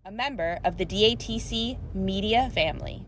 a member of the DATC media family.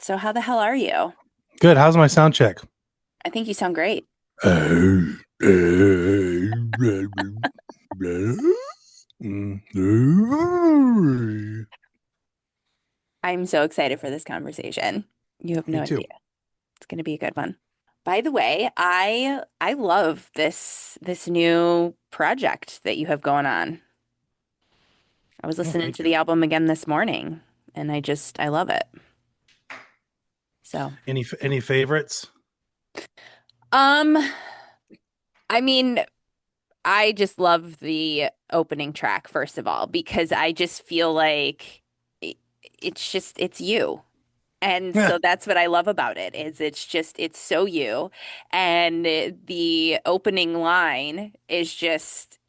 So, how the hell are you? Good. How's my sound check? I think you sound great. I'm so excited for this conversation. You have no Me too. idea. It's going to be a good one. By the way, I love this new project that you have going on. I was Oh, listening thank to you. the album again this morning, and I love it. So, Any favorites? um, I mean, I just love the opening track, first of all, because I just feel like it- it's you. And Yeah, so that's what I love about it is it's so you. And the opening line is just,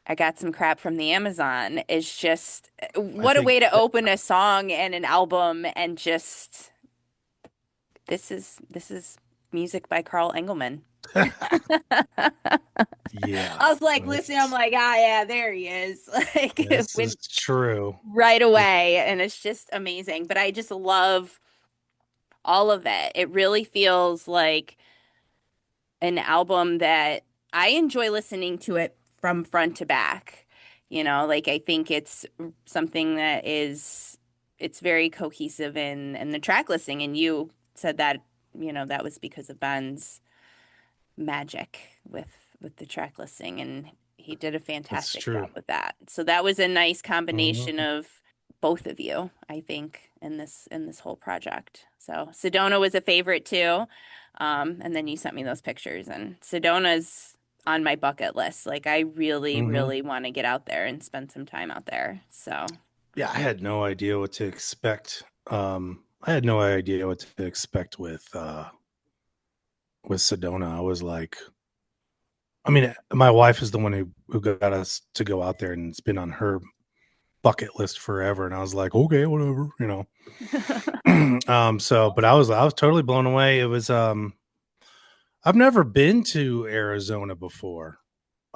I got some crap from the Amazon is just I what a think way to open a song and an album and just this is music by Karl Engelmann. yeah, I was like, listen, I'm that's like, ah, yeah, there he is. Like, this is when true. right This, away. And it's just amazing. But I just love all of it. It really feels like an album that I enjoy listening to it from front to back. Like I think it's something that it's very cohesive in the track listing. And you said that, that was because of Ben's magic with the track listing and he did a that's fantastic true. job with that. So that was a nice combination Mhm. of both of you, I think, in this whole project. So Sedona was a favorite too. And then you sent me those pictures and Sedona's on my bucket list. Like I really, Mhm. really want to get out there and spend some time out there. So Yeah, I had no idea what to expect. I had no idea what to expect with Sedona. I was like, I mean, my wife is the one who got us to go out there, and it's been on her bucket list forever. And I was like, okay, whatever, but I was totally blown away. It was I've never been to Arizona before.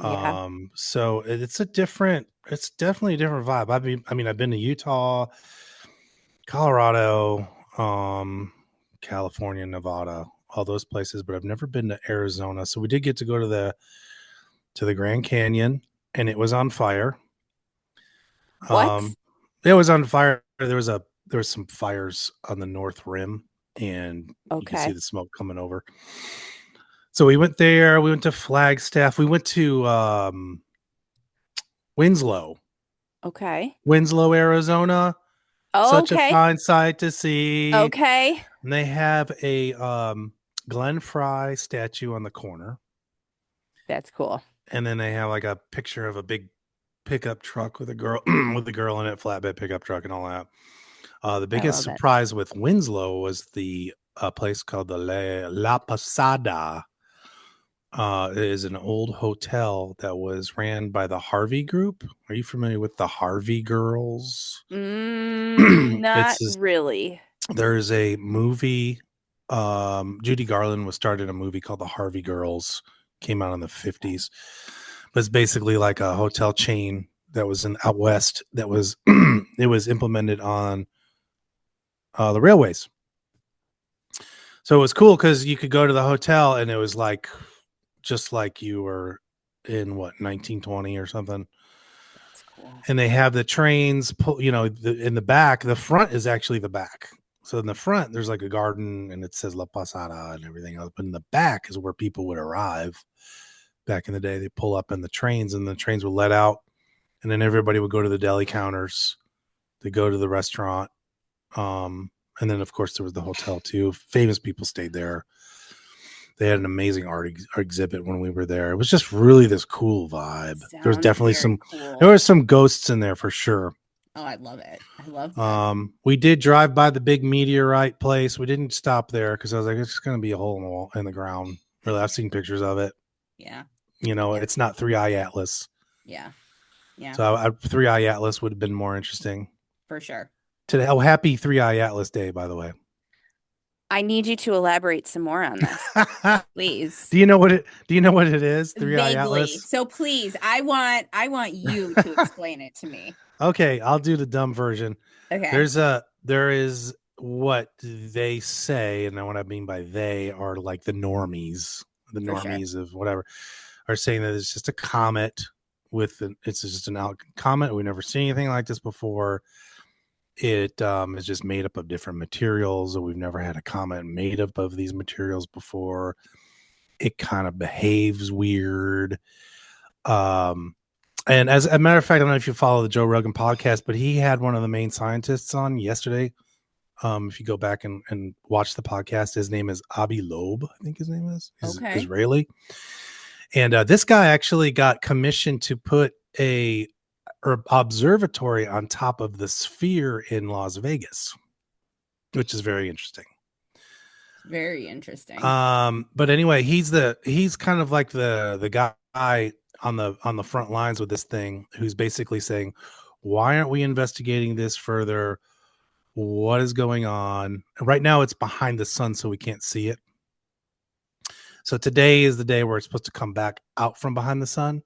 yeah. So it's definitely a different vibe. I mean I've been to Utah, Colorado, California, Nevada, all those places, but I've never been to Arizona. So we did get to go to the Grand Canyon, and it was on fire. What? Um it was on fire. There was some fires on the north rim, and you could see Okay. the smoke coming over. So we went there. We went to Flagstaff. We went to Winslow, Okay. Arizona. Such a Okay. fine sight to see. Okay. And they have a Glenn Fry statue on the corner, That's cool. and then they have like a picture of a big pickup truck with a girl with a girl in it, flatbed pickup truck, and all that. The I biggest love it. surprise with Winslow was the place called the La Posada. It is an old hotel that was ran by the Harvey Group. Are you familiar with the Harvey Girls? Not It's this, really. there's a movie. Judy Garland was starred in a movie called The Harvey Girls. Came out in the '50s. But it's basically like a hotel chain that was in out west. That was it was implemented on the railways. So it was cool because you could go to the hotel and it was like just like you were in what 1920 or something. That's cool. And they have the trains pull, in the back. The front is actually the back. So in the front there's like a garden and it says La Posada and everything else, but in the back is where people would arrive. Back in the day they pull up in the trains and the trains would let out, and then everybody would go to the deli counters to go to the restaurant. And then of course there was the hotel too. Famous people stayed there. They had an amazing exhibit when we were there. It was just really this cool vibe. There was Sounds definitely very some, there cool. were some ghosts in there for sure. Oh, I love it. I love that. We did drive by the big meteorite place. We didn't stop there because I was like, it's just going to be a hole in the wall in the ground. Really, I've seen pictures of it. Yeah. Yeah. It's not Three Eye Atlas. Yeah. Yeah. So Three Eye Atlas would have been more interesting For sure. today. Oh, happy Three Eye Atlas Day, by the way. I need you to elaborate some more on this, please. Do you know what it is? Three Eye Vaguely. Atlas. So please, I want you to explain it to me. Okay, I'll do the dumb version. Okay. There is what they say, and what I mean by they are like the For sure. normies of whatever, are saying that it's just a comet it's just an out comet. We've never seen anything like this before. It is just made up of different materials. We've never had a comet made up of these materials before. It kind of behaves weird. Um, and as a matter of fact, I don't know if you follow the Joe Rogan podcast, but he had one of the main scientists on yesterday. If you go back and watch the podcast, his name is Abi Loeb, I think his name is. He's Okay. Israeli. And this guy actually got commissioned to put a observatory on top of the sphere in Las Vegas, which is very interesting. Very interesting. But anyway, he's kind of like the guy on the front lines with this thing, who's basically saying, why aren't we investigating this further? What is going on? And right now it's behind the sun, so we can't see it. So today is the day where it's supposed to come back out from behind the sun.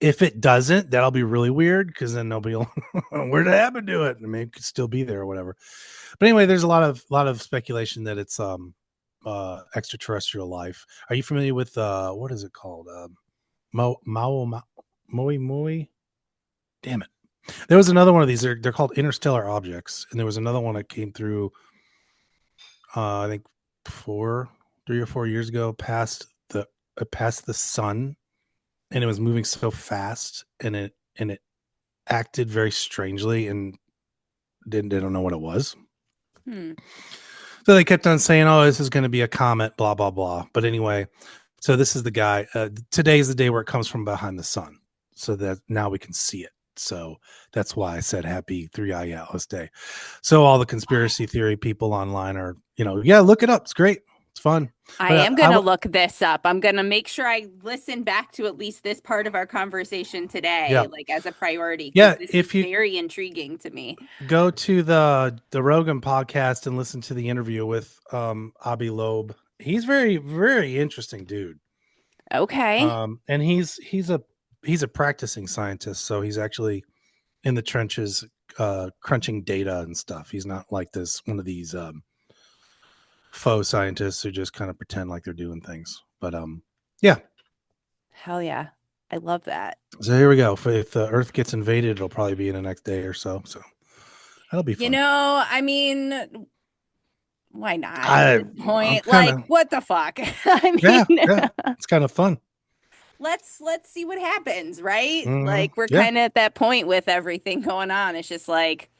If it doesn't, that'll be really weird, because then nobody will where'd it happen to it? I mean, it could still be there or whatever. But anyway, there's a lot of speculation that it's extraterrestrial life. Are you familiar with what is it called? Moi Moi? Damn it. There was another one of these. They're called interstellar objects, and there was another one that came through I think 3 or 4 years ago, past the sun, and it was moving so fast, and it acted very strangely, and they don't know what it was. Hmm. So they kept on saying, "Oh, this is going to be a comet," blah blah blah. But anyway, so this is the guy. Today is the day where it comes from behind the sun, so that now we can see it. So that's why I said Happy 3i Atlas Day. So all the conspiracy theory people online are, yeah, look it up. It's great. It's fun. I But am going to look this up. I'm going to make sure I listen back to at least this part of our conversation today, yeah, like as a priority, because yeah. this is If you very intriguing to me. go to the Rogan podcast and listen to the interview with Abi Loeb, he's very very interesting dude. Okay. And he's a practicing scientist, so he's actually in the trenches, crunching data and stuff. He's not like this one of these faux scientists who just kind of pretend like they're doing things. But yeah. Hell yeah. I love that. So here we go. If the Earth gets invaded, it'll probably be in the next day or so. So that'll be fun. I mean, why not at this I'm point? kind Like, of what the fuck? I yeah mean, yeah. It's kind of fun. let's see what happens, right? Hmm. Like we're Yeah. kind of at that point with everything going on. It's just like,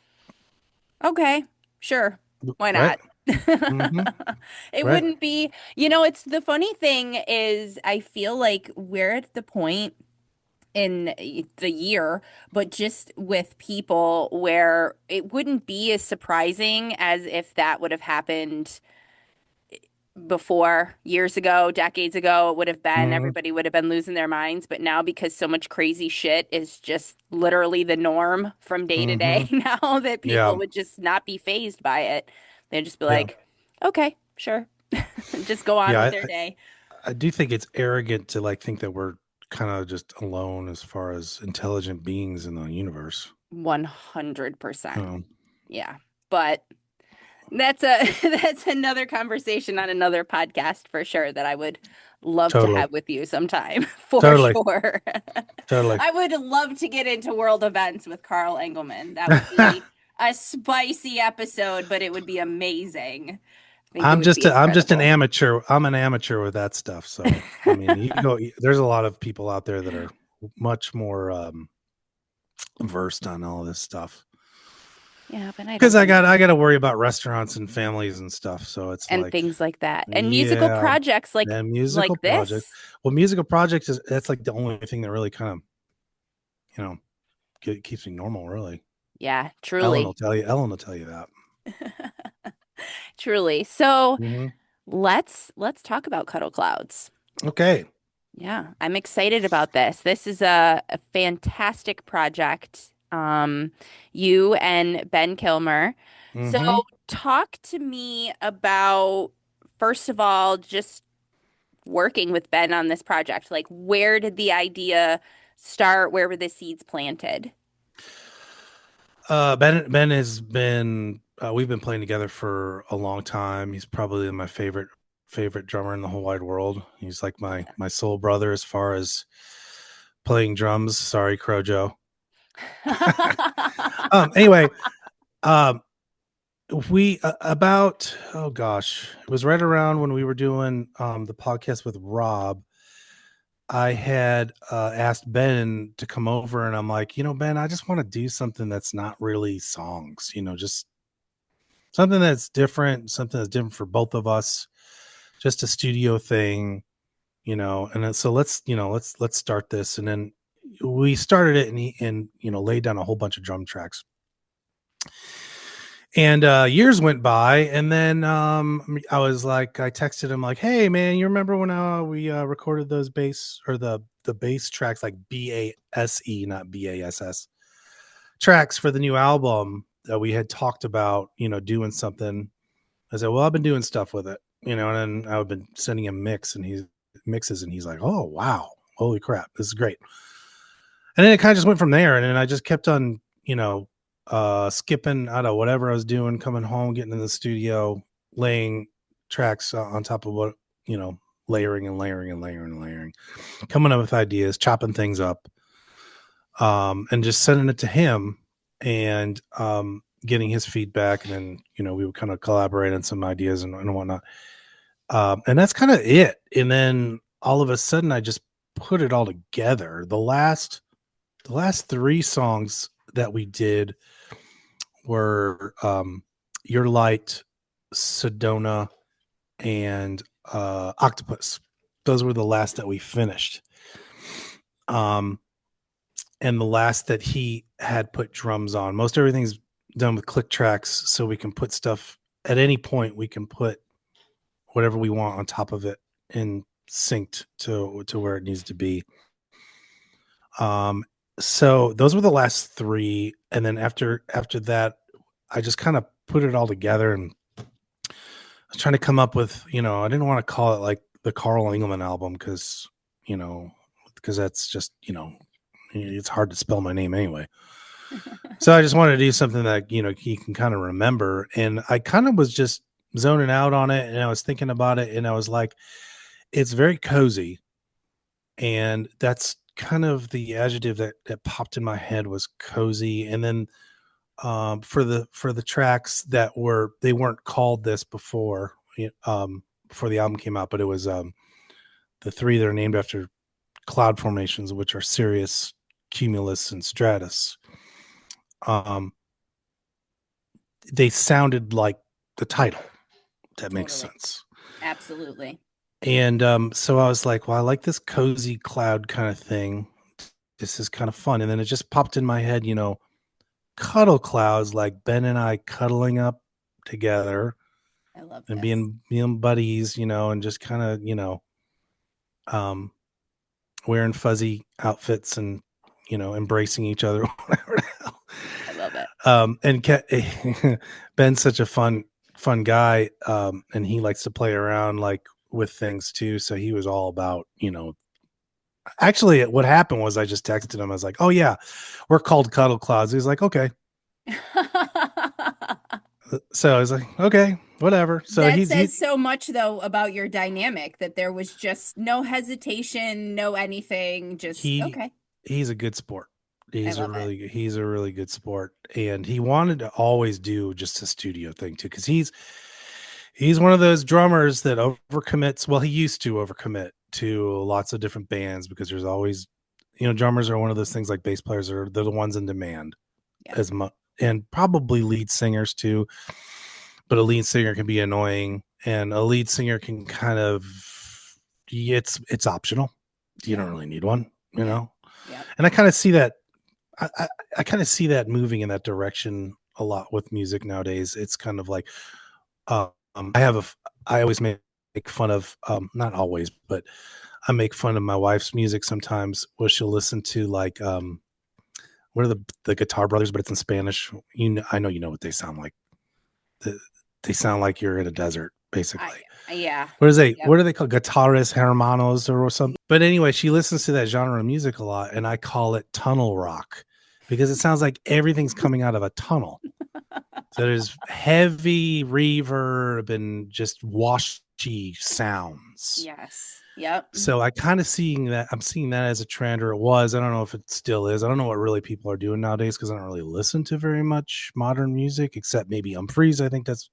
okay, sure. Why Right. not? Hmm. It Right. wouldn't be, it's the funny thing is I feel like we're at the point in the year, but just with people where it wouldn't be as surprising as if that would have happened before years ago, decades ago. It would have been, Hmm. everybody would have been losing their minds. But now, because so much crazy shit is just literally the norm from day to Hmm. day now, that Yeah. people would just not be fazed by it. They'd just be Yeah. like, okay, sure. Just go on Yeah. with their day. I do think it's arrogant to like think that we're kind of just alone as far as intelligent beings in the universe. 100%. Um, Yeah. But that's a that's another conversation on another podcast for sure that I would love to totally. have with you sometime for Totally. sure. Totally. I would love to get into world events with Karl Engelmann. That would be a spicy episode, but it would be amazing. I think it would be I'm just an incredible. amateur. I'm an amateur with that stuff. So I mean, there's a lot of people out there that are much more versed on all this stuff. Yeah, but I Because don't think I got to worry about restaurants and families and stuff. So it's and like, things like that. And musical yeah, projects and musical like project. this. Well, musical projects is that's like the only thing that really kind of you know keeps me normal. Really, Yeah, Ellen will truly. tell you. Ellen will tell you that. Truly. So Hmm. let's talk about Cuddle Clouds. Okay. Yeah, I'm excited about this. This is a fantastic project. You and Ben Kilmer. So Hmm. talk to me about, first of all, just working with Ben on this project. Like, where did the idea start? Where were the seeds planted? Ben has been we've been playing together for a long time. He's probably my favorite drummer in the whole wide world. He's like my soul brother as far as playing drums. Sorry, Crojo. Anyway, um, we about oh gosh, it was right around when we were doing the podcast with Rob. I had asked Ben to come over, and I'm like, Ben, I just want to do something that's not really songs, just something that's different for both of us, just a studio thing, And then, so let's start this, and then we started it, and laid down a whole bunch of drum tracks. And years went by, and then I was like, I texted him like, "Hey, man, you remember when we recorded those bass or the bass tracks, like BASE, not BASS tracks for the new album that we had talked about, doing something?" I said, "Well, I've been doing stuff with it, and then I've been sending him mixes, and he's like, 'Oh, wow, holy crap, this is great.'" And then it kind of just went from there, and then I just kept on, skipping out of whatever I was doing, coming home, getting in the studio, laying tracks on top of what, layering and layering and layering and layering, coming up with ideas, chopping things up, and just sending it to him, and getting his feedback, and then we would kind of collaborate on some ideas and whatnot, and that's kind of it. And then all of a sudden, I just put it all together. The last three songs that we did were Your Light, Sedona, and Octopus. Those were the last that we finished. And the last that he had put drums on. Most everything's done with click tracks, so we can put stuff at any point. We can put whatever we want on top of it and synced to where it needs to be. So those were the last three, and then after that, I just kind of put it all together, and I was trying to come up with, I didn't want to call it like the Karl Engelmann album because that's just, it's hard to spell my name anyway. So I just wanted to do something that, he can kind of remember. And I kind of was just zoning out on it, and I was thinking about it, and I was like, it's very cozy. And that's kind of the adjective that popped in my head, was cozy. And then for the tracks they weren't called this before the album came out, but it was the three that are named after cloud formations, which are Sirius, Cumulus, and Stratus. They sounded like the title. That makes sense. Absolutely. And so I was like, well, I like this cozy cloud kind of thing. This is kind of fun. And then it just popped in my head, Cuddle Clouds, like Ben and I cuddling up together. I love and this. being buddies, and just kind of, wearing fuzzy outfits and, embracing each other. Whatever the hell. I love it. And Ben's such a fun guy, and he likes to play around like with things too. So he was all about, actually what happened was I just texted him. I was like, "Oh yeah, we're called Cuddle Clouds." He's like, "Okay." So I was like, "Okay, whatever." So That says so much, though, about your dynamic, that there was just no hesitation, no anything, just he okay. he's a good sport. I He's a love it. really good sport, and he wanted to always do just a studio thing too, because he's one of those drummers that overcommits. Well, he used to overcommit to lots of different bands, because there's always, drummers are one of those things, like bass players they're the ones in demand Yep. as much, and probably lead singers too. But a lead singer can be annoying, and a lead singer can kind of, it's optional. You don't really need one, Yeah. And I kind of see that. I kind of see that moving in that direction a lot with music nowadays. It's kind of like, I always make fun of, not always, but I make fun of my wife's music sometimes, where she'll listen to like, what are the Guitar Brothers, but it's in Spanish. I know what they sound like. They sound like you're in a desert, basically. Yeah. What are they called? Guitarras Hermanos or something. But anyway, she listens to that genre of music a lot, and I call it tunnel rock, because it sounds like everything's coming out of a tunnel. So there's heavy reverb and just washy sounds. Yes. Yep. So I kind of seeing that I'm seeing that as a trend, or it was. I don't know if it still is. I don't know what really people are doing nowadays because I don't really listen to very much modern music except maybe Humphreys. I think that's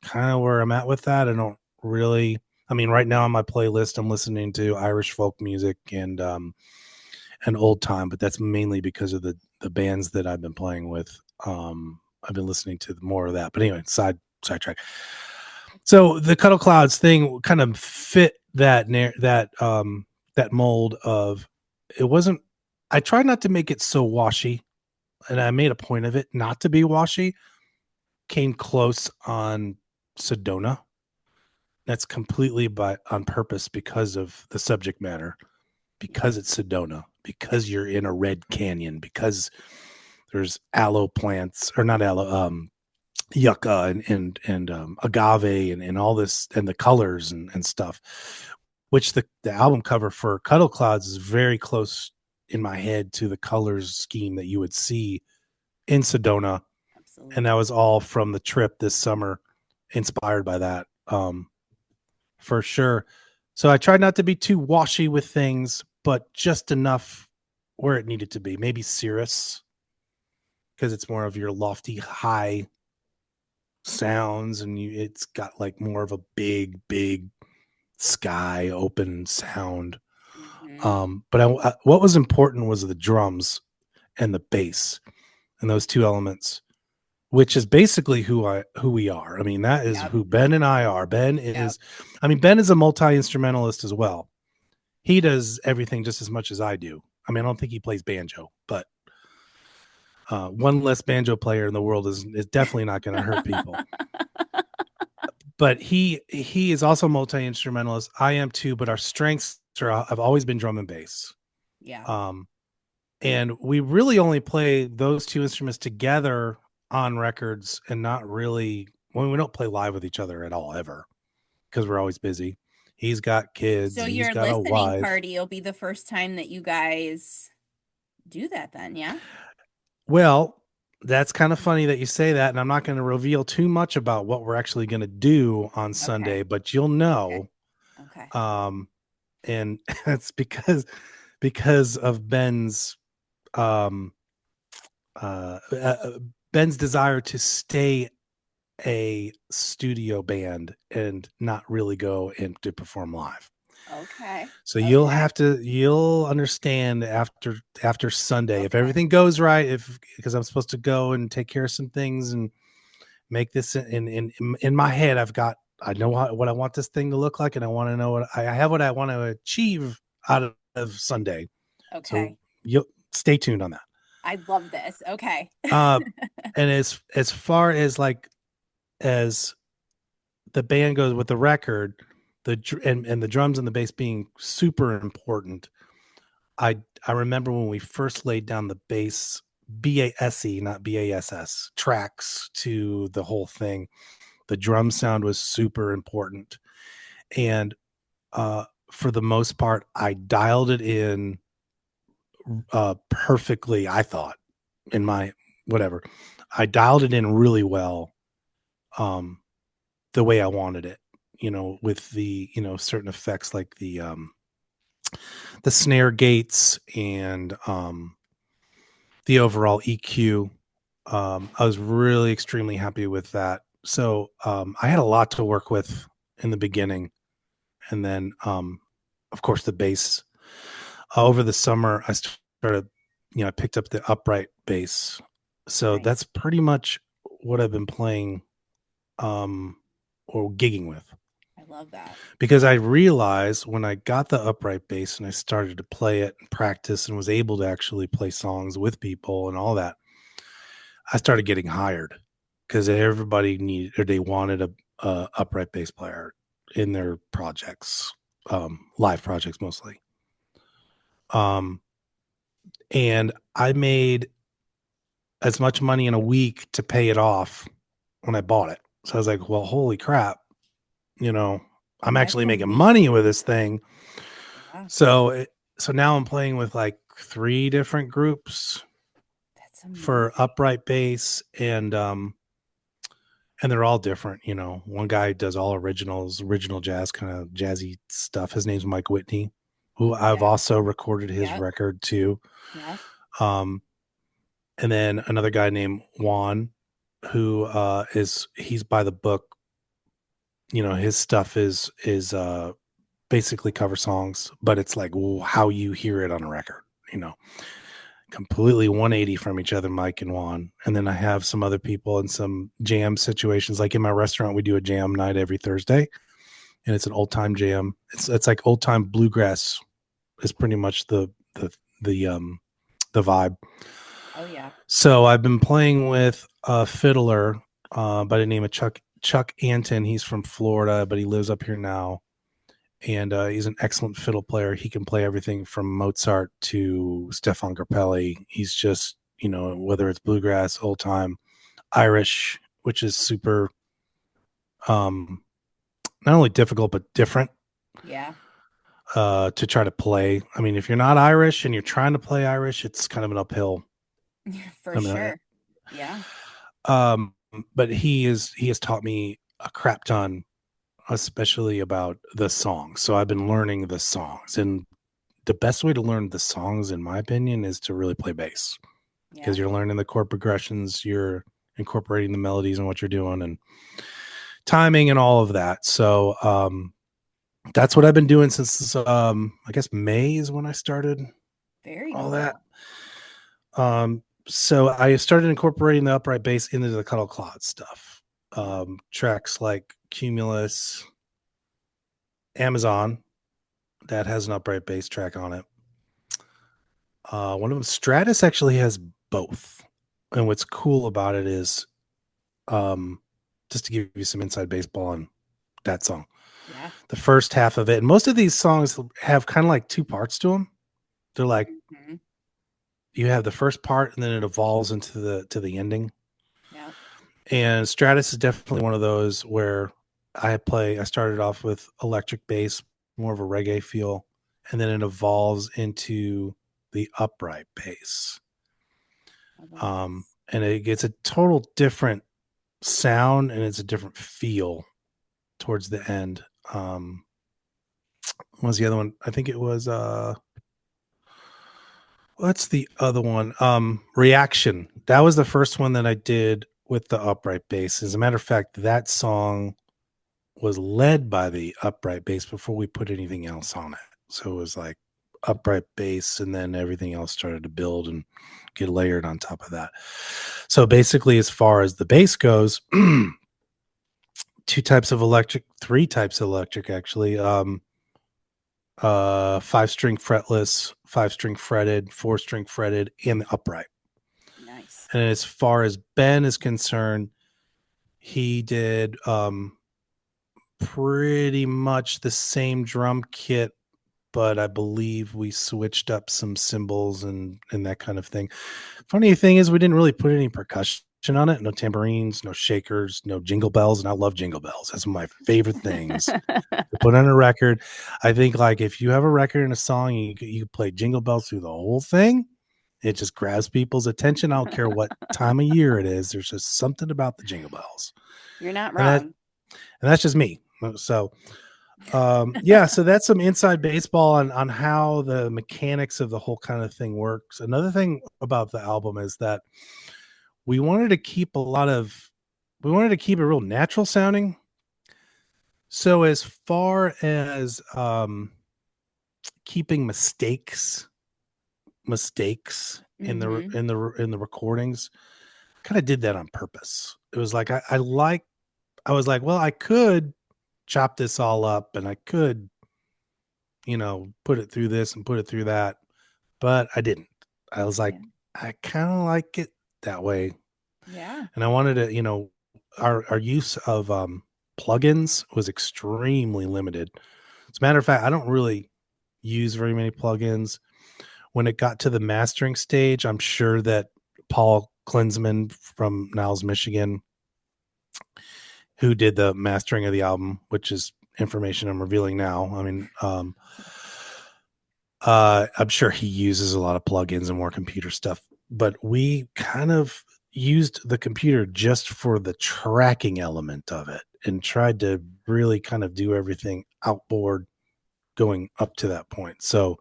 kind of where I'm at with that. I don't really. I mean, right now on my playlist, I'm listening to Irish folk music and old time, but that's mainly because of the bands that I've been playing with. I've been listening to more of that. But anyway, sidetrack. So the Cuddle Clouds thing kind of fit that mold of it wasn't. I tried not to make it so washy, and I made a point of it not to be washy. Came close on Sedona. That's completely by on purpose because of the subject matter, because it's Sedona, because you're in a red canyon, because there's aloe plants or not aloe, yucca and agave and all this and the colors and stuff, which the album cover for Cuddle Clouds is very close in my head to the colors scheme that you would see in Sedona. And that Absolutely. was all from the trip this summer, inspired by that. For sure. So I tried not to be too washy with things, but just enough where it needed to be. Maybe Cirrus, because it's more of your lofty high sounds, and it's got like more of a big sky open sound. Hmm. But what was important was the drums and the bass and those two elements, which is basically who we are. I mean, that is Yep. who Ben and I are. Yep. I mean, Ben is a multi instrumentalist as well. He does everything just as much as I do. I mean, I don't think he plays banjo, but one less banjo player in the world is definitely not going to hurt people. But he is also multi instrumentalist. I am too, but our strengths have always been drum and bass. Yeah. Um, and we really only play those two instruments together on records, and not really when we don't play live with each other at all ever because we're always busy. He's got So kids. He's your got a listening wife. party will be the first time that you guys do that then, yeah? Well, that's kind of funny that you say that, and I'm not going to reveal too much about what we're actually going to do on Okay. Sunday, but you'll Okay. know. Okay. Um, and it's because of um, Ben's desire to stay a studio band and not really go and to perform live. Okay. So Okay. you'll understand after Sunday if Okay. everything goes right. If because I'm supposed to go and take care of some things and make this in my head. I know what I want this thing to look like, and I want to know what I have what I want to achieve out of Sunday. So Okay. you'll stay tuned on that. I love this. Okay. Uh, and as far as like as the band goes with the record, and the drums and the bass being super important. I I remember when we first laid down the bass BASE, not BASS tracks to the whole thing. The drum sound was super important, and for the most part, I dialed it in perfectly. I thought in my whatever, I dialed it in really well. Um, the way I wanted it, with the, certain effects like the snare gates and the overall EQ. I was really extremely happy with that. So I had a lot to work with in the beginning. And then, of course, the bass. Over the summer, I started, I picked up the upright bass. So Nice. that's pretty much what I've been playing or gigging with. I love that. Because I realized when I got the upright bass and I started to play it and practice and was able to actually play songs with people and all that, I started getting hired because everybody needed or they wanted a upright bass player in their projects, live projects mostly. Um, and I made as much money in a week to pay it off when I bought it. So I was like, well, holy crap, you know, I'm That's actually making money with amazing. this thing. Yeah. So now I'm playing with like 3 different groups That's for amazing. upright bass, and and they're all different. You know, one guy does all originals, original jazz, kind of jazzy stuff. His name's Mike Whitney, who I've Okay. also recorded his Yep. record too. Yep. Um, and then another guy named Juan, who is he's by the book. You know, his stuff is basically cover songs, but it's like how you hear it on a record. You know, completely 180 from each other, Mike and Juan. And then I have some other people in some jam situations. Like in my restaurant, we do a jam night every Thursday, and it's an old time jam. It's like old time bluegrass is pretty much the the vibe. Oh yeah. So I've been playing with a fiddler by the name of Chuck Anton. He's from Florida, but he lives up here now, and he's an excellent fiddle player. He can play everything from Mozart to Stefan Grappelli. He's just, you know, whether it's bluegrass, old time, Irish, which is super um, not only difficult but different Yeah. to try to play. I mean, if you're not Irish and you're trying to play Irish, it's kind of an uphill. For I mean, sure. Yeah. um, but he has taught me a crap ton, especially about the songs. So I've been learning the songs, and the best way to learn the songs, in my opinion, is to really play bass because Yeah. you're learning the chord progressions, you're incorporating the melodies and what you're doing, and timing and all of that. So that's what I've been doing since I guess May is when I started Very all that. cool. So I started incorporating the upright bass into the Cuddle Clouds stuff. Yeah. Tracks like Cumulus, Amazon, that has an upright bass track on it. One of them, Stratus, actually has both. And what's cool about it is, um, just to give you some inside baseball on that song, Yeah. the first half of it, and most of these songs have kind of like two parts to them. They're like Hmm. you have the first part, and then it evolves into the ending. Yeah. And Stratus is definitely one of those where I started off with electric bass, more of a reggae feel, and then it evolves into the upright bass. Oh, nice. And it gets a total different sound and it's a different feel towards the end. What was the other one? I think it was what's the other one? Reaction. That was the first one that I did with the upright bass. As a matter of fact, that song was led by the upright bass before we put anything else on it. So it was like upright bass, and then everything else started to build and get layered on top of that. So basically, as far as the bass goes, two types of electric, three types of electric actually. 5 string fretless, 5 string fretted, 4 string fretted, and the upright. Nice. And as far as Ben is concerned, he did pretty much the same drum kit, but I believe we switched up some cymbals and that kind of thing. Funny thing is, we didn't really put any percussion on it. No tambourines, no shakers, no jingle bells, and I love jingle bells. That's one of my favorite things to put on a record. I think like if you have a record and a song, you play jingle bells through the whole thing. It just grabs people's attention. I don't care what time of year it is. There's just something about the jingle bells, You're not and that wrong. and that's just me. So yeah, so that's some inside baseball on how the mechanics of the whole kind of thing works. Another thing about the album is that we wanted to keep we wanted to keep it real natural sounding. So as far as keeping mistakes Hmm. in the recordings, kind of did that on purpose. It was like I was like, well, I could chop this all up and I could, you know, put it through this and put it through that, but I didn't. I was like, Yeah. I kind of like it that way. Yeah. And I wanted to, you know, our use of plugins was extremely limited. As a matter of fact, I don't really use very many plugins. When it got to the mastering stage, I'm sure that Paul Klinsman from Niles, Michigan, who did the mastering of the album, which is information I'm revealing now. I mean, I'm sure he uses a lot of plugins and more computer stuff, but we kind of used the computer just for the tracking element of it and tried to really kind of do everything outboard going up to that point. So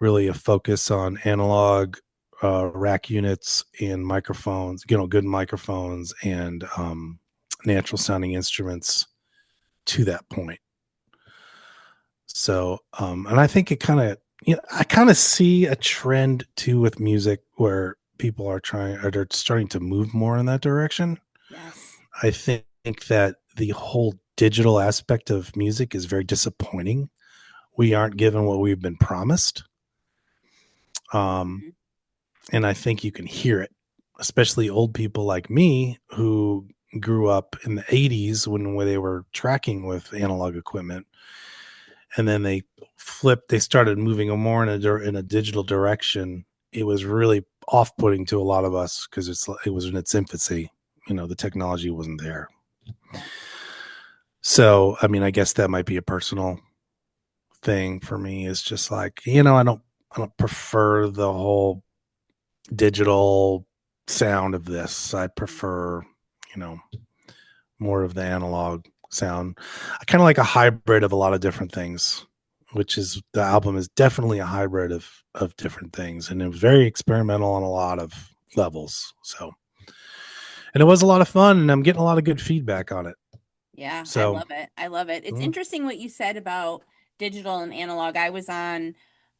really a focus on analog rack units and microphones, good microphones and natural sounding instruments to that point. So, and I think it kind of, I kind of see a trend too with music where people are trying, or they're starting to move more in that direction. Yes. I think that the whole digital aspect of music is very disappointing. We aren't given what we've been promised. Um, Mhm. and I think you can hear it, especially old people like me who grew up in the 80s when they were tracking with analog equipment, and then they started moving more in a digital direction. It was really off-putting to a lot of us because it was in its infancy. The technology wasn't there. Yeah. So I mean, I guess that might be a personal thing for me. Is just like, I don't prefer the whole digital sound of this. I prefer, you know, more of the analog sound. I kind of like a hybrid of a lot of different things, which is the album is definitely a hybrid of different things, and it was very experimental on a lot of levels. So, and it was a lot of fun, and I'm getting a lot of good feedback on it. Yeah, I So, love it. I love it. It's mm, interesting what you said about digital and analog. I was on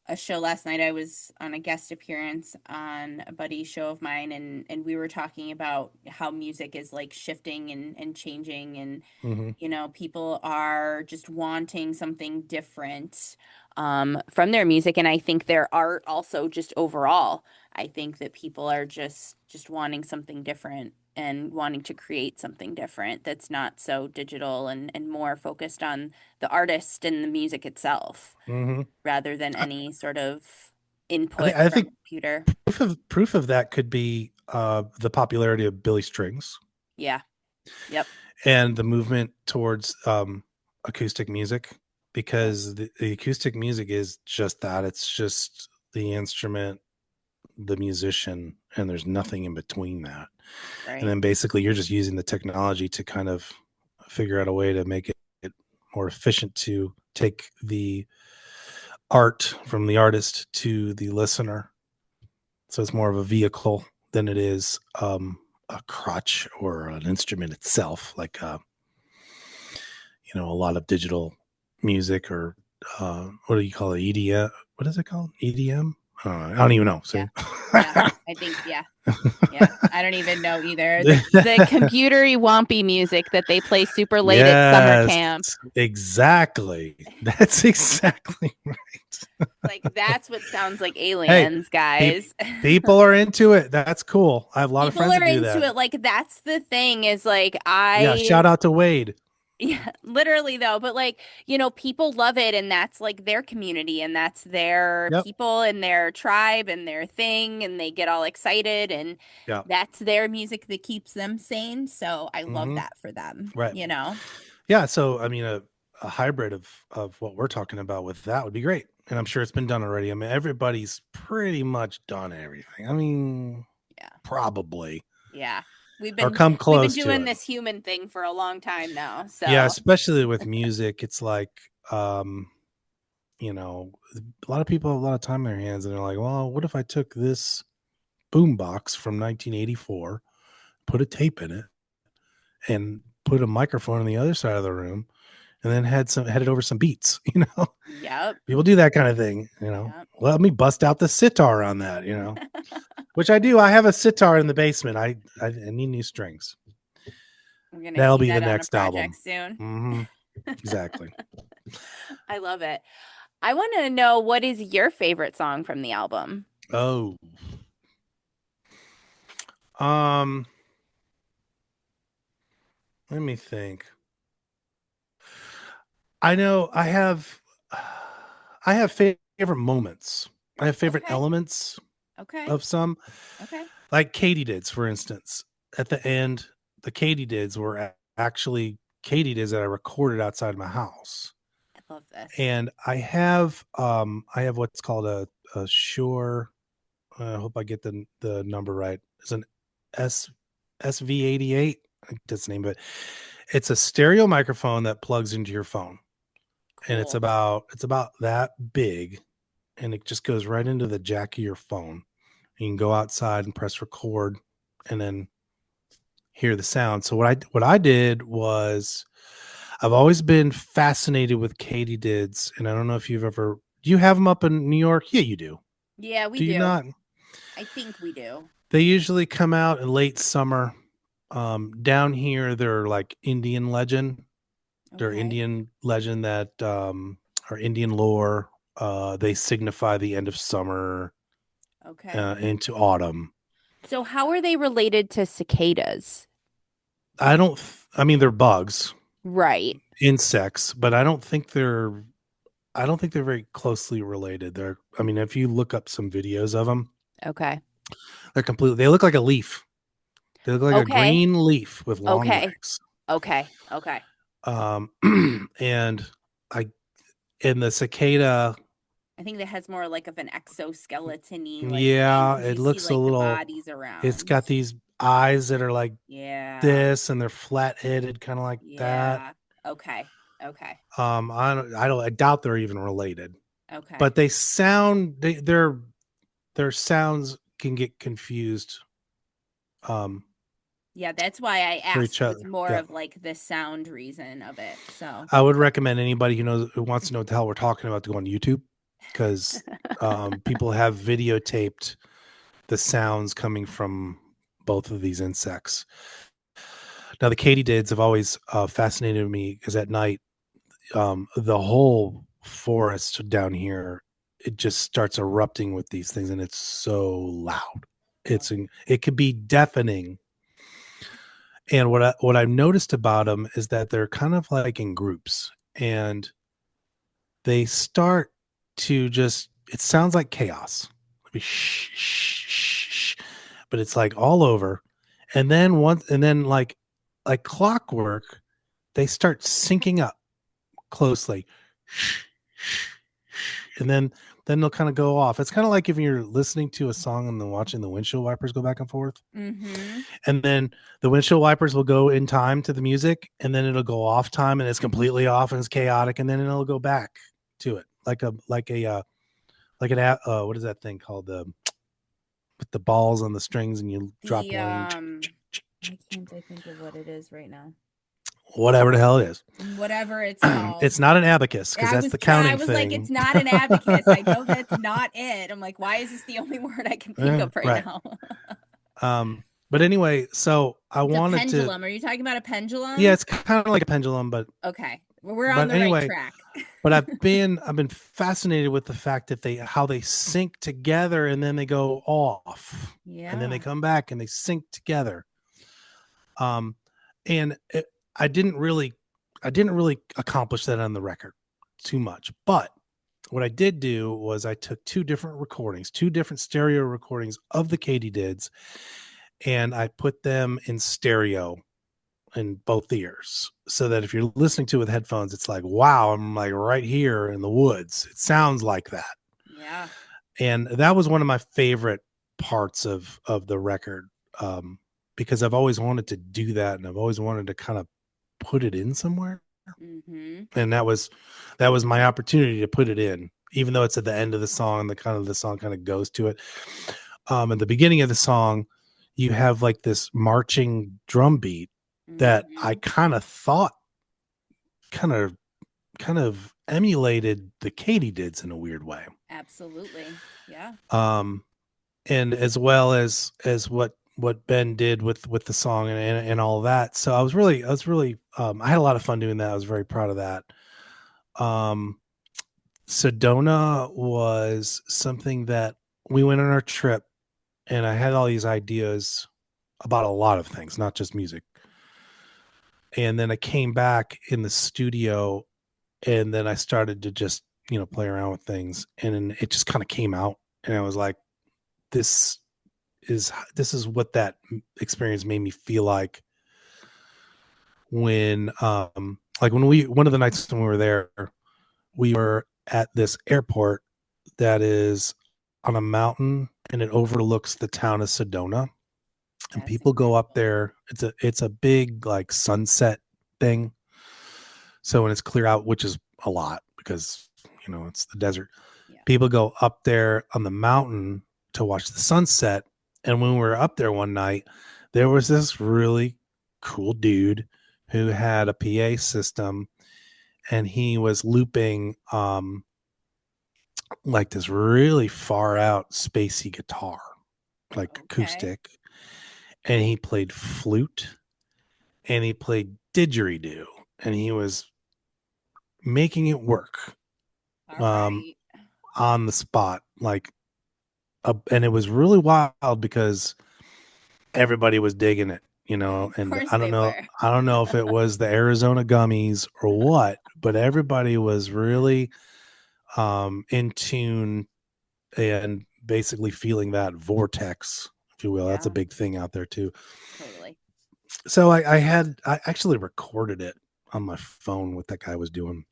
a show last night. I was on a guest appearance on a buddy show of mine, and we were talking about how music is like shifting and changing, and mhm, people are just wanting something different from their music, and I think their art also just overall. I think that people are just wanting something different and wanting to create something different that's not so digital and more focused on the artist and the music itself mhm. rather than I, any sort of I think input I from think a computer. proof of that could be the popularity of Billy Strings Yeah. Yep. and the movement towards acoustic music, Yep. because the acoustic music is just that. It's just the instrument, the musician, and there's nothing in between that. And Right. then basically you're just using the technology to kind of figure out a way to make it more efficient to take the art from the artist to the listener. So it's more of a vehicle than it is a crutch or an instrument itself, like a lot of digital music, or what do you call it? EDM? What is it called? EDM? I don't even know. Yeah. See, Yeah. I think, yeah. Yeah, I don't even know either. The computery wompy music that they play super late at summer yes, camp. exactly. That's exactly right. Like that's what sounds like Hey, aliens, pe- guys. people are into it. That's cool. I have a lot of People friends are that do into that. it. Like that's the thing is like Yeah, I shout out to Wade. yeah, literally though, but like, people love it and that's like their community and that's their Yep. people and their tribe and their thing and they get all excited and Yeah. that's their music that keeps them sane. So I love Hmm. that for them, Right. you know? Yeah. So, I mean, a hybrid of what we're talking about with that would be great. And I'm sure it's been done already. I mean, everybody's pretty much done everything. I mean, Yeah. probably, Yeah. We've or been come we've been close to doing it. this human thing for a long time now. Yeah. So, Especially with music. It's like, um, you know, a lot of people have a lot of time in their hands, and they're like, well, what if I took this boombox from 1984, put a tape in it, and put a microphone on the other side of the room, and then had it over some beats. yep. People do that kind of thing. Yep. Let me bust out the sitar on that. Which I do. I have a sitar in the basement. I need new strings. We're gonna That'll see be the that on a next project album. soon. Hmm. Exactly. I love it. I want to know what is your favorite song from the album? Oh, um, let me think. I know I have favorite moments. I have favorite Okay. elements Okay. of some, Okay. like katydids, for instance. At the end, the katydids were actually katydids that I recorded outside my house. I love this. And I have what's called a Shure. I hope I get the number right. It's an S SV88. That's the name of it. It's a stereo microphone that plugs into your phone, and Cool. it's about that big, and it just goes right into the jack of your phone. You can go outside and press record, and then hear the sound. So what I did was I've always been fascinated with katydids, and I don't know if you've ever do you have them up in New York? Yeah, you do. Yeah, we Do you do. not? I think we do. They usually come out in late summer. Down here, they're like Indian legend. They're Okay. Indian legend that are Indian lore. They signify the end of summer Okay. into autumn. So how are they related to cicadas? I don't. I mean, they're bugs, Right. insects, but I don't think they're. I don't think they're very closely related. They're. I mean, if you look up some videos of them, Okay. they're completely. They look like a leaf. They look like a Okay. green leaf with long Okay. legs. Okay. Okay. Um, and I in the cicada, I think that has more like of an exoskeleton-y like thing yeah, because it you see looks a like the little. bodies It's around. got these eyes that are like Yeah. this, and they're flat headed, kind of like that. Yeah. Okay. Okay. I doubt they're even related, Okay. but they sound. Their sounds can get confused. Um, Yeah, that's why I for asked. each It was other. more Yeah. of like the sound reason of it. So, I would recommend anybody who wants to know what the hell we're talking about to go on YouTube because people have videotaped the sounds coming from both of these insects. Now, the katydids have always fascinated me because at night, the whole forest down here it just starts erupting with these things, and it's so loud. It could be deafening. And what I've noticed about them is that they're kind of like in groups, and they start to just it sounds like chaos. Shh, shh, shh, shh, but it's like all over. And then like clockwork, they start syncing up closely. Shh, shh, shh, and then they'll kind of go off. It's kind of like if you're listening to a song and then watching the windshield wipers go back and forth. mm-hmm. And then the windshield wipers will go in time to the music, and then it'll go off time, and it's completely off and it's chaotic, and then it'll go back to it like what is that thing called, the with the balls on the strings and you drop The one and why can't I think of what it is right now? whatever the hell it is. Whatever it's called. It's not an abacus because that's the I counting was like, thing. it's not an abacus. I know that's not it. I'm like, why is this the only word I can think of right Right. now? But anyway, so I It's a wanted to. pendulum. Are you talking about a Yeah, pendulum? it's kind of like a pendulum, Okay. Well, we're on but the right anyway, track. but I've been fascinated with the fact that they how they sync together and then they go off and then they Yeah. come back and they sync together. Um, and it, I didn't really I didn't really accomplish that on the record too much, but what I did do was I took two different recordings, two different stereo recordings of the katydids, and I put them in stereo in both ears so that if you're listening to it with headphones, it's like, wow, I'm like right here in the woods. It sounds like that. Yeah. And that was one of my favorite parts of the record, because I've always wanted to do that and I've always wanted to kind of put it in somewhere. Mm-hmm. And that was my opportunity to put it in, even though it's at the end of the song. The song kind of goes to it. At the beginning of the song, you have like this marching drum beat that I Mm-hmm. kind of thought kind of kind of emulated the katydids in a weird way. Absolutely. Yeah. Um, and as well as what Ben did with the song and all of that. So I was really I had a lot of fun doing that. I was very proud of that. Um, Sedona was something that we went on our trip, and I had all these ideas about a lot of things, not just music. And then I came back in the studio, and then I started to just play around with things, and then it just kind of came out, and I was like, this this is what that experience made me feel when like when we one of the nights when we were there, we were at this airport that is on a mountain and it overlooks the town of Sedona. and That's people go up incredible. there. It's a big like sunset thing. So when it's clear out, which is a lot because it's the desert, Yeah. people go up there on the mountain to watch the sunset. And when we were up there one night, there was this really cool dude who had a PA system, and he was looping like this really far out spacey guitar, like Okay. acoustic, and he played flute and he played didgeridoo, and he was making it work All um, right. on the spot, like, and it was really wild because everybody was digging it, Of and course they were. I don't know if it was the Arizona gummies or what, but everybody was really in tune and basically feeling that vortex, if you will. That's a Yeah, big thing out there too. totally. So I actually recorded it on my phone what that guy was doing.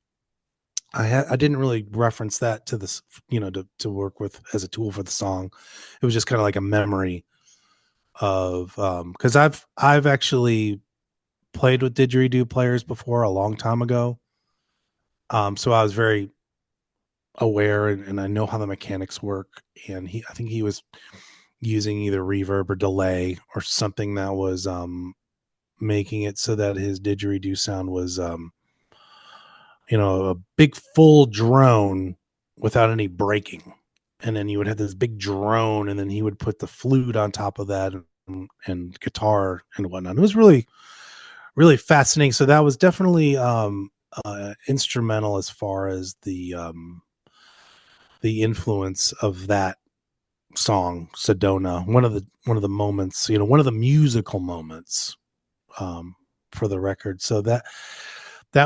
I didn't really reference that to this, to work with as a tool for the song. It was just kind of like a memory of because I've actually played with didgeridoo players before a long time ago. So I was very aware, and I know how the mechanics work. And I think he was using either reverb or delay or something that was making it so that his didgeridoo sound was a big full drone without any breaking. And then you would have this big drone, and then he would put the flute on top of that, and guitar and whatnot. It was really, really fascinating. So that was definitely instrumental as far as the influence of that song, Sedona. One of the moments, one of the musical moments um, for the record. So that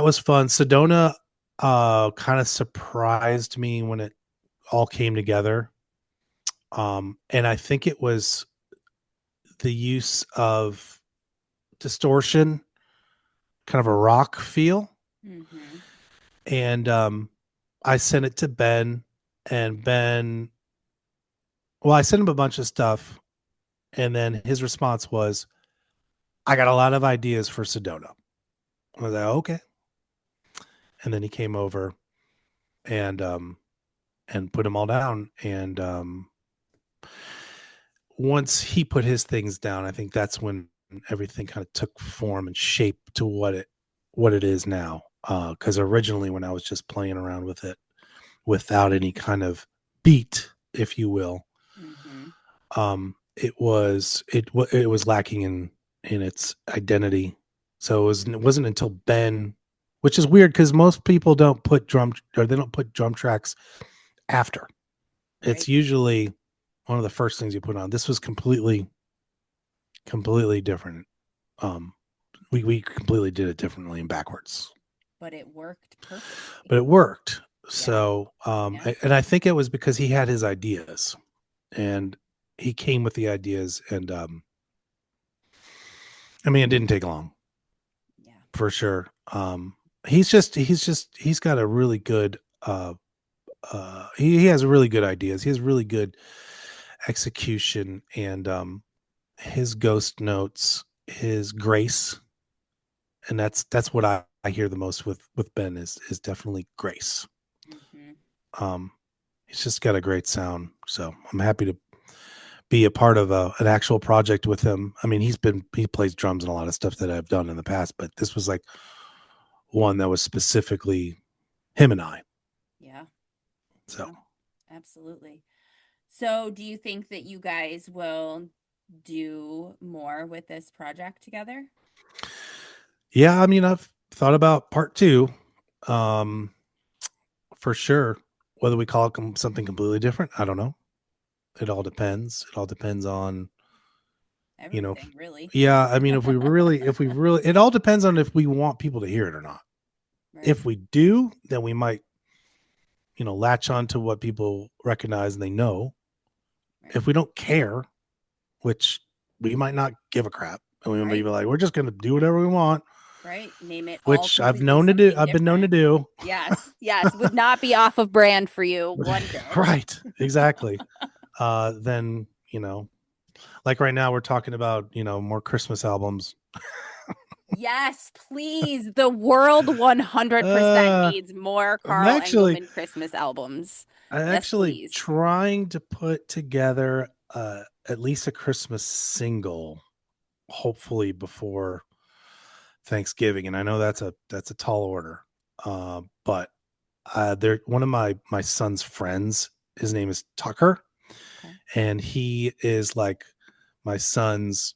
was fun. Sedona kind of surprised me when it all came together. And I think it was the use of distortion, kind of a rock feel. Hmm. And I sent it to Ben, and I sent him a bunch of stuff. And then his response was, I got a lot of ideas for Sedona. I was like, okay. And then he came over and put them all down. And once he put his things down, I think that's when everything kind of took form and shape to what it is now. Because originally, when I was just playing around with it without any kind of beat, if you will, Hmm. it was lacking in its identity. So it wasn't until Ben, which is weird because most people don't put drum tracks after. It's Right. usually one of the first things you put on. This was completely different. Um, we completely did it differently and backwards, But it worked perfectly. but it worked. Yeah. So, Yeah. and I think it was because he had his ideas, and he came with the ideas, and I mean, it didn't take long Yeah. for sure. He's got a really good he has really good ideas. He has really good execution, and his ghost notes, his grace, and that's what I hear the most with Ben is definitely grace. Hmm. Um, he's just got a great sound, so I'm happy to be a part of an actual project with him. I mean, he plays drums and a lot of stuff that I've done in the past, but this was like one that was specifically him and I. Yeah. So Yeah. Absolutely. So, do you think that you guys will do more with this project together? yeah, I mean, I've thought about part two, um, for sure. Whether we call it something completely different, I don't know. It all depends. It all depends on you know. Everything, really. Yeah, I mean, if we really, it all depends on if we want people to hear it or not. Right. If we do, then we might latch on to what people recognize and they know. Right. If we don't care, which we might not give a crap, and we might be Right. like, we're just going to do whatever we want, Right. Name it all which I've completely known to do. something I've been known to different. do. Yes. Yes. Would not be off of brand for you one bit. Right. Exactly. Then Like right now, we're talking about, more Christmas albums. Yes, please. The world 100% Uh, needs more I'm Karl actually, Engelmann Christmas albums. I'm Yes, actually please. trying to put together at least a Christmas single, hopefully before Thanksgiving. And I know that's a tall order. But they're one of my son's friends. His name is Tucker, Okay. and he is like my son's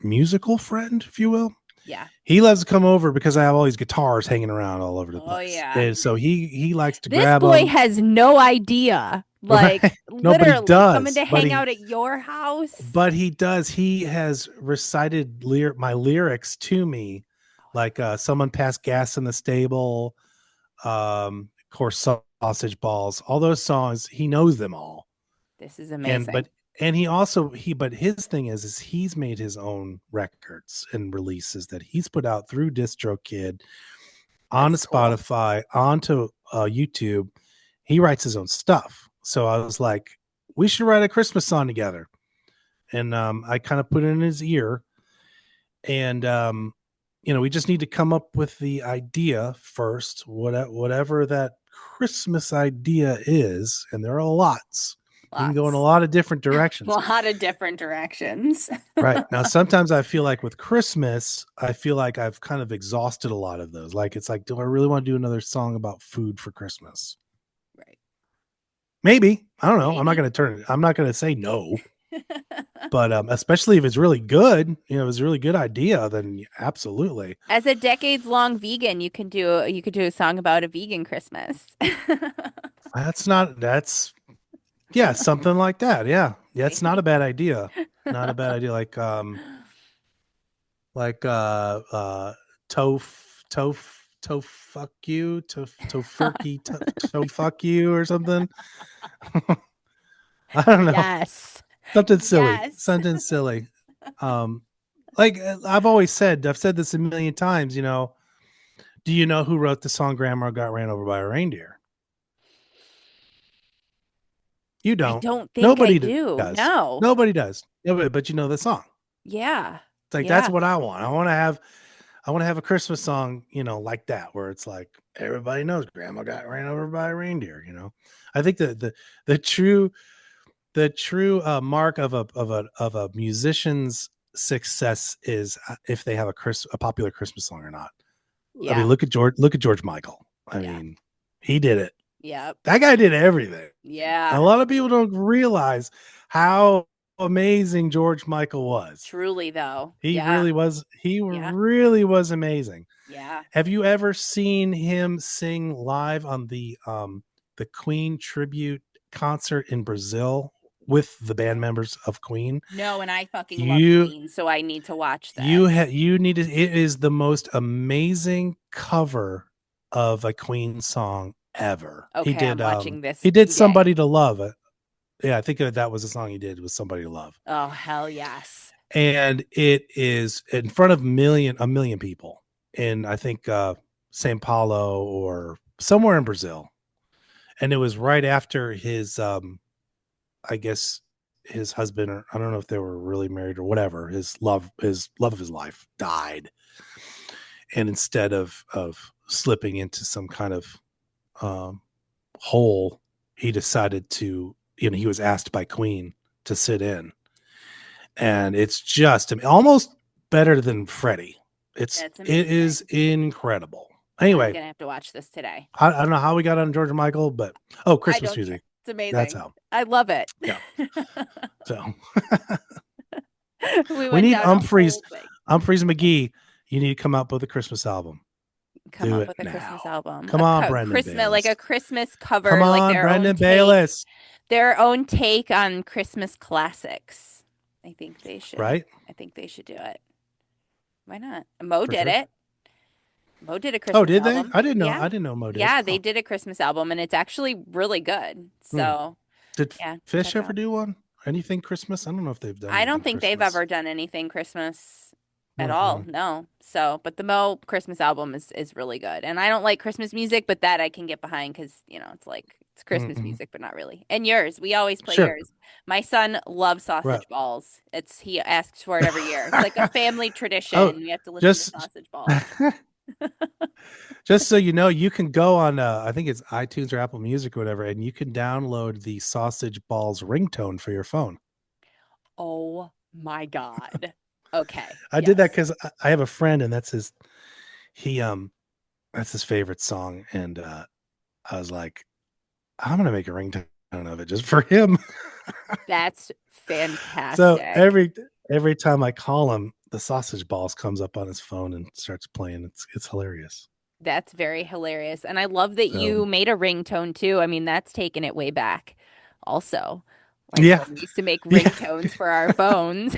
musical friend, if you will. Yeah. He loves to come over because I have all these guitars hanging around all over the Oh, place, yeah. and so he likes to This grab boy them. has no idea. Like, Right? Nobody literally coming does, to hang out at your house. but he does. He has recited my lyrics to me, like "Someone Passed Gas in the Stable," of course, "Sausage Balls." All those songs, he knows them all. This is And amazing. but and he also but his thing is he's made his own records and releases that he's put out through DistroKid, on That's cool. Spotify, onto YouTube. He writes his own stuff. So I was like, we should write a Christmas song together. And I kind of put it in his ear. And, we just need to come up with the idea first, whatever that Christmas idea is. And there are lots. You can go in a Lots. lot of different A directions. lot of different directions. Right. Now, sometimes I feel like with Christmas, I feel like I've kind of exhausted a lot of those. Like, it's like, do I really want to do another song about food for Christmas? Right. Maybe. I don't know. Maybe. I'm not going to say no, but especially if it's really good, if it's a really good idea, then absolutely. As a decades-long vegan, you could do a song about a vegan Christmas. That's, yeah, something like that. Yeah. Yeah. It's not See? a bad idea. Not a bad idea. Like toe fuck you toe furky toe fuck you or something. I don't know, Yes. Yes. something silly. um like I've said this a million times. Do you know who wrote the song "Grandma Got Ran Over by a Reindeer"? You I don't. don't think I Nobody do. does. No. Nobody does. Nobody, but you know the song. Yeah. It's like, that's Yeah. what I want. I want to have a Christmas song, like that, where it's like everybody knows Grandma got ran over by a reindeer. I think the true mark of a musician's success is if they have a popular Christmas song or not. I mean, Yeah. look at George Michael. I Yeah. mean, he did it. Yep. That guy did everything. A Yeah. lot of people don't realize how amazing George Michael was. Truly though. He Yeah. really was. He Yeah. really was amazing. Yeah. Have you ever seen him sing live on the Queen tribute concert in Brazil with the band members of Queen? No, and I fucking love You Queen, so I need to watch you this. you need to. It is the most amazing cover of a Queen song ever. He Okay, did I'm watching this he did today. "Somebody to Love." Yeah, I think that was the song he did, was "Somebody to Love." Oh, hell yes. And it is in front of a million people in, I think, Sao Paulo or somewhere in Brazil. And it was right after his I guess his husband, or I don't know if they were really married or whatever, his love of his life died. And instead of slipping into some kind of um hole, he decided to, he was asked by Queen to sit in. And it's just almost better than Freddie. That's It is amazing. incredible. I'm Anyway, gonna have to watch this today. I don't know how we got on George Michael, but I Christmas don't care. music. It's That's amazing. how. I love it. Yeah. So We we went need down a Humphreys, whole thing. Humphreys McGee. You need to come up with a Christmas album. Come Do up it with a now. Christmas album, Come on, Brendan Christmas, like Bayless. a Christmas Come cover, like on, Brendan Bayless. their own take on Christmas classics. I think they should. Right? I think they should do it. Why not? Mo For did sure. it. Mo did a Oh, Christmas did they? album. I didn't know. Yeah. I didn't know Mo did. Yeah, they Oh. did a Christmas album and it's actually really good. Hmm. So, Did yeah, Fish check it ever out. do one? Anything Christmas? I don't know if they've done I don't anything think they've Christmas. ever done anything Christmas. at all. Mm-mm. No. So, but the Mo Christmas album is really good. And I don't like Christmas music, but that I can get behind because, it's like it's Christmas Mm-mm. music, but not really. And yours, we always play Sure. yours. My son loves Right. sausage balls. He asks for it every year. It's like a family Oh, tradition. We have to listen to just sausage balls. just so you know, you can go on I think it's iTunes or Apple Music or whatever, and you can download the Sausage Balls ringtone for your phone. Oh my God. Okay. I did that Yes. because I have a friend, and he that's his favorite song, and I was like, I'm gonna make a ringtone of it just for him. That's So fantastic. every time I call him, the Sausage Balls comes up on his phone and starts playing. It's hilarious. That's very hilarious. And I love that So you made a ringtone too. I mean, that's taken it way back also. Like yeah, when we used to make yeah. ringtones for our phones.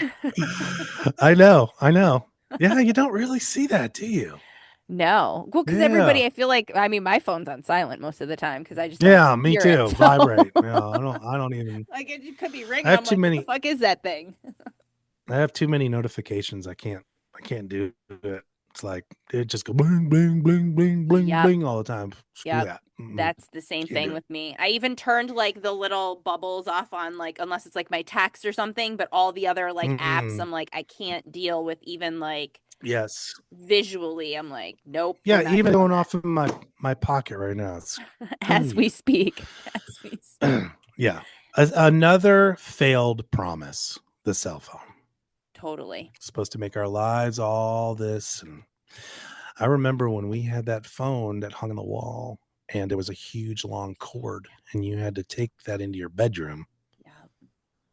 I know, I know. Yeah, you don't really see that, do you? No. Well, because Yeah. everybody, I feel like, I mean, my phone's on silent most of the time because I just don't want Yeah, to me hear it. too. So, Vibrate. Yeah, I don't even like, it could be I ringing. have I'm too like, what the many fuck is that thing? I have too many notifications. I can't do it. It's like it just go bling bling bling bling bling Yep. bling all the time. Screw Yep. that. Mm-mm, That's the same can't thing do it. with me. I even turned like the little bubbles off on like unless it's like my text or something, but all the other like apps, Mm-mm. I'm like, I can't deal with even like Yes. visually. I'm like, nope, we're Yeah, not even doing going off that. of my pocket right now. Screw As we you. speak. As we speak. Yeah. Another failed promise. The cell phone. Totally. Supposed to make our lives all this. And I remember when we had that phone that hung on the wall, and there was a huge long cord, and you had to take that into your bedroom. Yeah.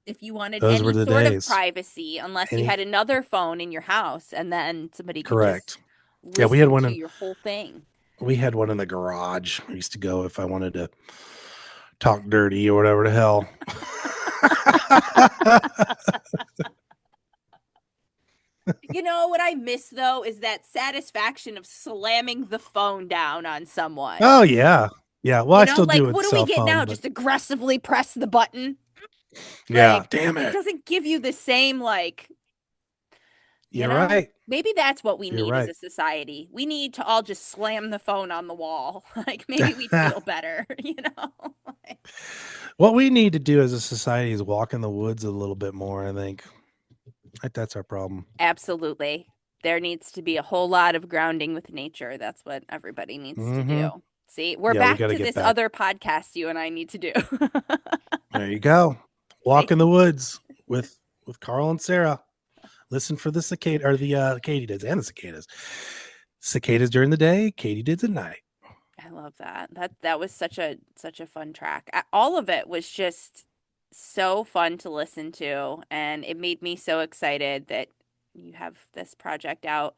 If you wanted Those were any the sort of days. privacy, unless you Any had another phone in your house and then somebody could correct. just Yeah, we had listen one to in your whole thing. we had one in the garage. I used to go if I wanted to talk dirty or whatever the hell. You know what I miss though is that satisfaction of slamming the phone down on someone. Oh yeah. Yeah. Well, I still do Like with what the do we cell get phone, now? but Just aggressively press the button? yeah, Like damn it it. doesn't give you the same like, You're right. maybe that's what we You're need as right. a society. We need to all just slam the phone on the wall. Like maybe we'd feel better, you know? What we need to do as a society is walk in the woods a little bit more, I think. That's our problem. Absolutely. There needs to be a whole lot of grounding with nature. That's what everybody needs to do. Mm-hmm. See, we're Yeah, we back got to to get this back. other podcast you and I need to do. There you go. Walk in the See? woods with Carl and Sarah. Listen for the cicada or the katydids and the cicadas. Cicadas during the day, katydids at night. I love that. That was such a fun track. All of it was just so fun to listen to, and it made me so excited that you have this project out.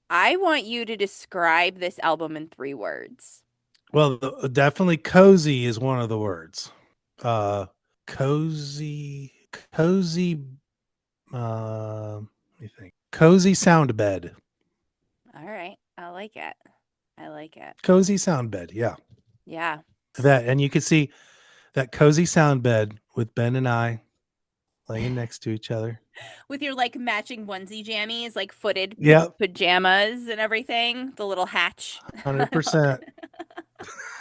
I want you to describe this album in 3 words. Well, definitely cozy is one of the words. Uh, cozy. Let me think. Cozy sound bed. All right. I like it. I like it. Cozy sound bed. Yeah, Yeah. that, and you can see that cozy sound bed with Ben and I laying next to each other. With your like matching onesie jammies, like footed Yep, pajamas and everything, the little hatch. I love 100%. it.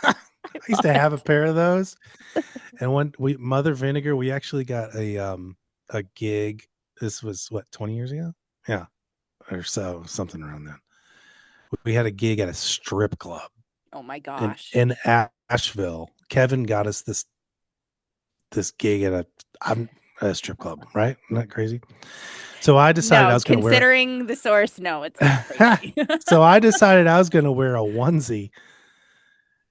I I used love to have a it. pair of those, and when we Mother Vinegar, we actually got a gig. This was what 20 years ago, yeah, or so, something around that. We had a gig at a strip club Oh my in gosh. in Asheville. Kevin got us this gig at a strip club, right? Isn't that crazy? So I decided I No, was going to wear. considering the source, no, it's not crazy. So I decided I was going to wear a onesie,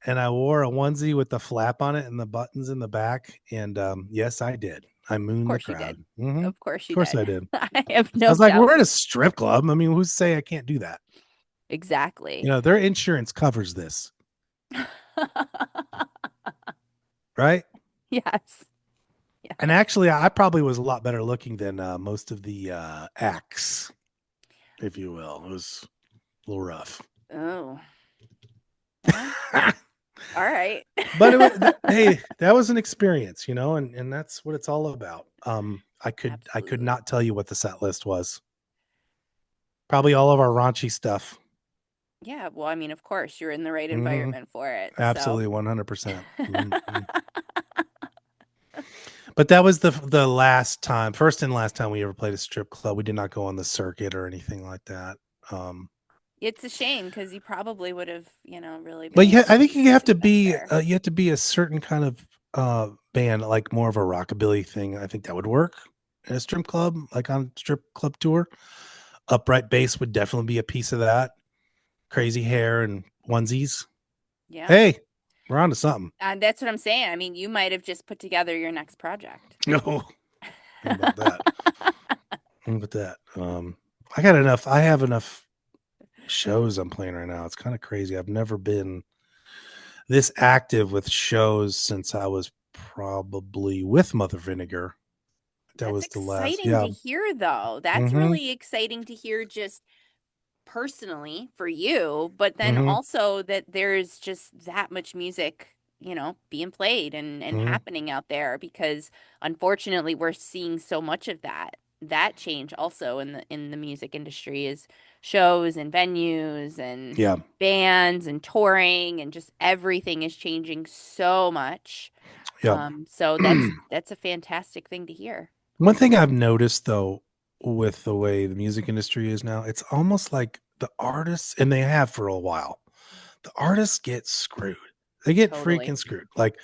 and I wore a onesie with the flap on it and the buttons in the back. And yes, I did. I Of mooned the course you crowd. did. Of Of course you course I did. did. I have I no was like, doubt. we're in a strip club. I mean, who's to say I can't do that? Exactly. Their insurance covers this, right? Yes. Yeah. And actually, I probably was a lot better looking than most of the acts, if you will. It was a little rough. Oh. Well, all right. But hey, that was an experience, and that's what it's all about. I could Absolutely. not tell you what the set list was. Probably all of our raunchy stuff. Yeah, well, I mean, of course, you're in the right Hmm. environment for it. So Absolutely, 100%. Mhm. But that was the last time, first and last time we ever played a strip club. We did not go on the circuit or anything like that. Um, it's a shame because you probably would have, really been but able yeah, to I think see some success there. you have to be a certain kind of band, like more of a rockabilly thing. I think that would work in a strip club, like on strip club tour. Upright bass would definitely be a piece of that. Crazy hair and onesies. Yeah. Hey, we're on to something. And that's what I'm saying. I mean, you might have just put together your next project. No, how about that? How about that? I got enough. I have enough shows I'm playing right now. It's kind of crazy. I've never been this active with shows since I was probably with Mother Vinegar. That That's was the last. exciting Yeah. to hear, though. That's Mm-hmm. really exciting to hear just personally for you, but then Mm-hmm. also that there's just that much music, being played and Mm-hmm. happening out there because unfortunately we're seeing so much of that. That change also in the music industry is shows and venues and Yeah. bands and touring and just everything is changing so much. Yeah. So that's a fantastic thing to hear. One thing I've noticed though, with the way the music industry is now, it's almost like the artists, and they have for a while, the artists get screwed. They get Totally. freaking screwed. Like,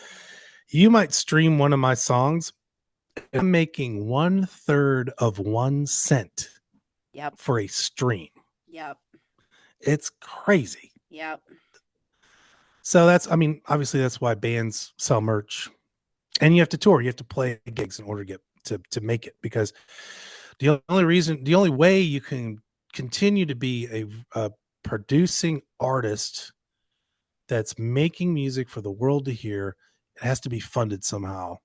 you might stream one of my songs, and I'm making 1/3 of 1 cent Yep. for a stream. Yep. It's crazy. Yep. So that's, I mean, obviously that's why bands sell merch, and you have to tour, you have to play gigs in order to get to make it, because the only way you can continue to be a producing artist that's making music for the world to hear, it has to be funded somehow.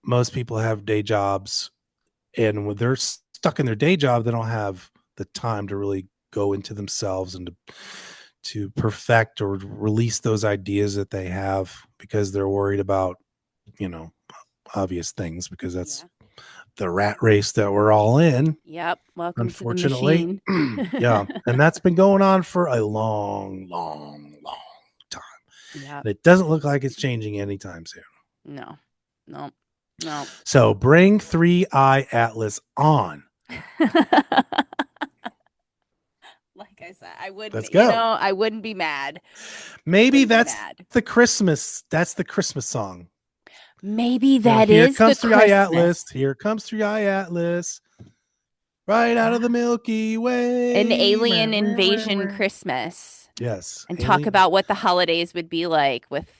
Most people have day jobs, and when they're stuck in their day job, they don't have the time to really go into themselves and to perfect or release those ideas that they have, because they're worried about, you know, obvious things, because that's Yeah. the rat race that we're all in, Yep. Welcome to the unfortunately. machine. Yeah. And that's been going on for a long, long, long time. Yep. And it doesn't look like it's changing anytime soon. No. No. No. So bring 3i Atlas on. Like I said, I wouldn't, Let's go. I wouldn't be mad. Maybe Wouldn't be that's mad. that's the Christmas song. Maybe You know, that here is the comes 3i Atlas. Christmas. Here comes 3i Atlas. Right out of the Yeah. Milky An Way. Wah, alien wah, wah, invasion wah. Christmas. Yes. And talk Alien. about what the holidays would be like with,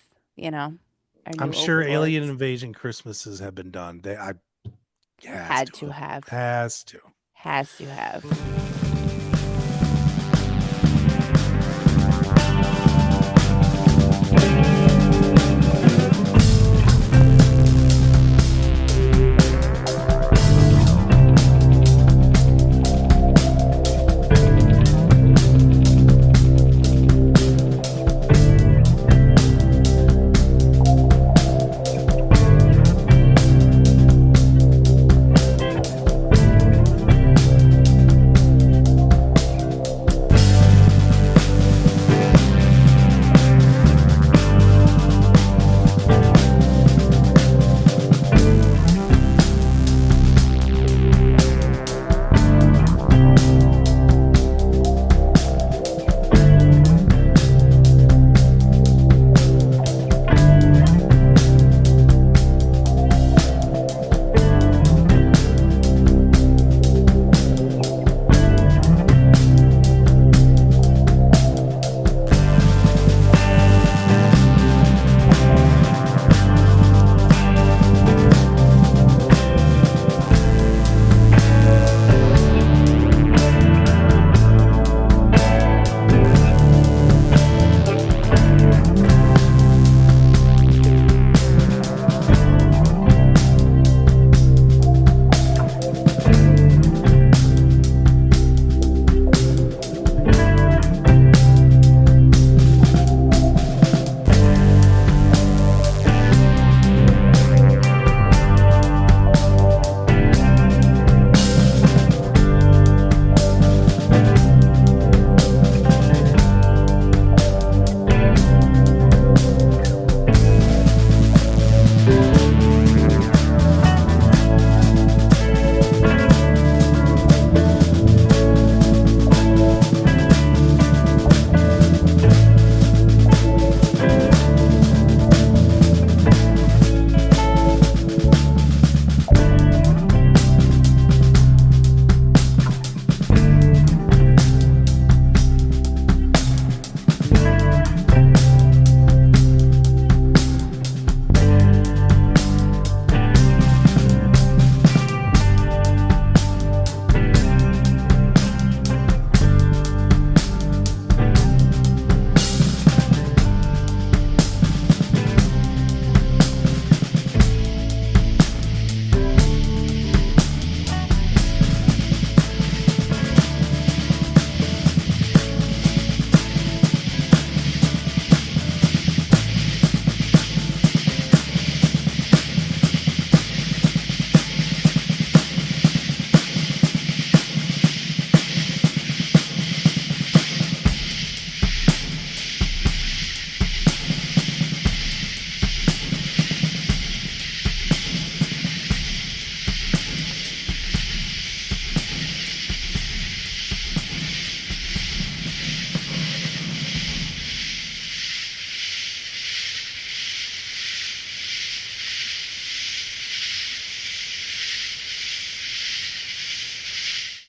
our I'm new sure Alien overlords. Invasion Christmases have been done. They I has Had to to have. has to. Has to have.